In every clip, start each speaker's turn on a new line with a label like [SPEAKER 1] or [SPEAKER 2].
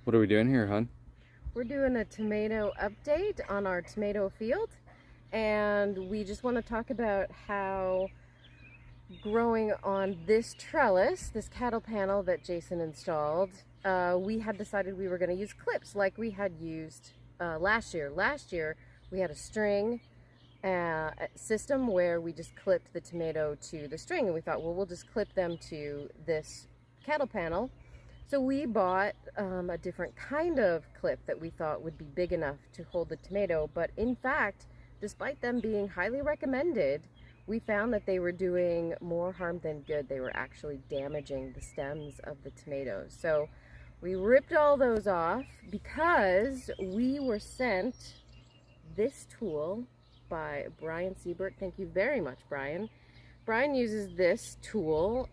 [SPEAKER 1] What are we doing here, hon?
[SPEAKER 2] We're doing a tomato update on our tomato field, and we just want to talk about how growing on this trellis, this cattle panel that Jason installed, we had decided we were going to use clips like we had used last year. Last year we had a string system where we just clipped the tomato to the string, and we thought, well, we'll just clip them to this cattle panel. So we bought a different kind of clip that we thought would be big enough to hold the tomato, but in fact, despite them being highly recommended, we found that they were doing more harm than good. They were actually damaging the stems of the tomatoes. So we ripped all those off because we were sent this tool by Brian Seybert. Thank you very much, Brian. Brian uses this tool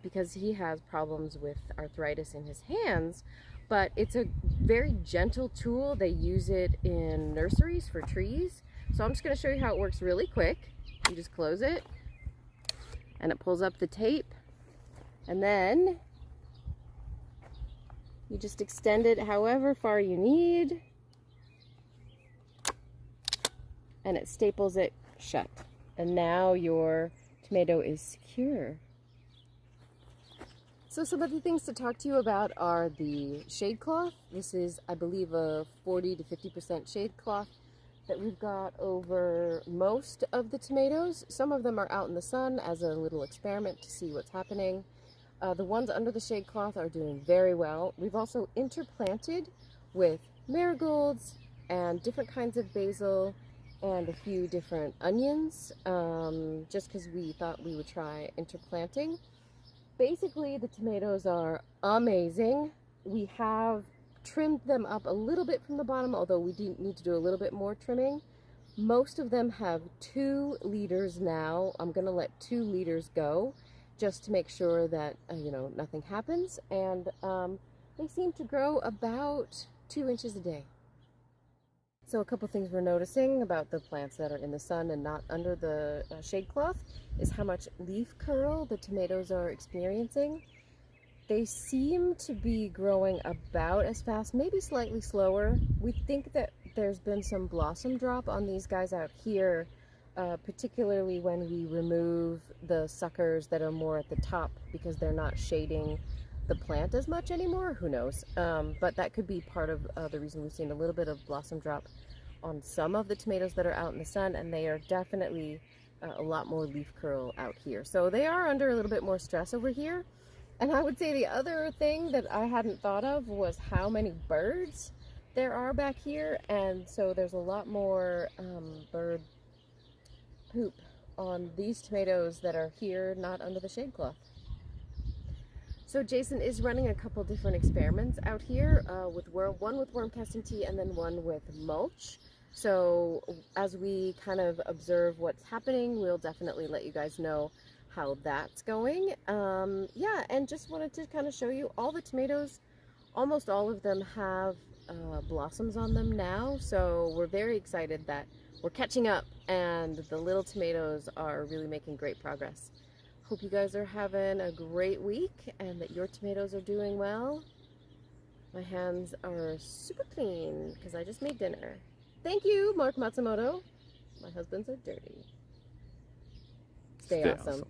[SPEAKER 2] because he has problems with arthritis in his hands, but it's a very gentle tool. They use it in nurseries for trees. So I'm just going to show you how it works really quick. You just close it and it pulls up the tape, and then you just extend it however far you need and it staples it shut, and now your tomato is secure. So some of the things to talk to you about are the shade cloth. This is, I believe, a 40 to 50% shade cloth that we've got over most of the tomatoes. Some of them are out in the sun as a little experiment to see what's happening. The ones under the shade cloth are doing very well. We've also interplanted with marigolds and different kinds of basil and a few different onions, just because we thought we would try interplanting. Basically, the tomatoes are amazing. We have trimmed them up a little bit from the bottom, although we do need to do a little bit more trimming. Most of them have 2 leaders now. I'm going to let 2 leaders go just to make sure that, nothing happens. And they seem to grow about 2 inches a day. So a couple things we're noticing about the plants that are in the sun and not under the shade cloth is how much leaf curl the tomatoes are experiencing. They seem to be growing about as fast, maybe slightly slower. We think that there's been some blossom drop on these guys out here, particularly when we remove the suckers that are more at the top because they're not shading the plant as much anymore. Who knows? But that could be part of the reason we've seen a little bit of blossom drop on some of the tomatoes that are out in the sun, and they are definitely a lot more leaf curl out here. So they are under a little bit more stress over here. And I would say the other thing that I hadn't thought of was how many birds there are back here, and so there's a lot more bird poop on these tomatoes that are here, not under the shade cloth. So Jason is running a couple different experiments out here, one with worm casting tea and then one with mulch. So as we kind of observe what's happening, we'll definitely let you guys know how that's going. Yeah, and just wanted to kind of show you all the tomatoes. Almost all of them have blossoms on them now, so we're very excited that we're catching up and the little tomatoes are really making great progress. Hope you guys are having a great week and that your tomatoes are doing well. My hands are super clean because I just made dinner. Thank you, Mark Matsumoto. My husbands are dirty. Stay awesome.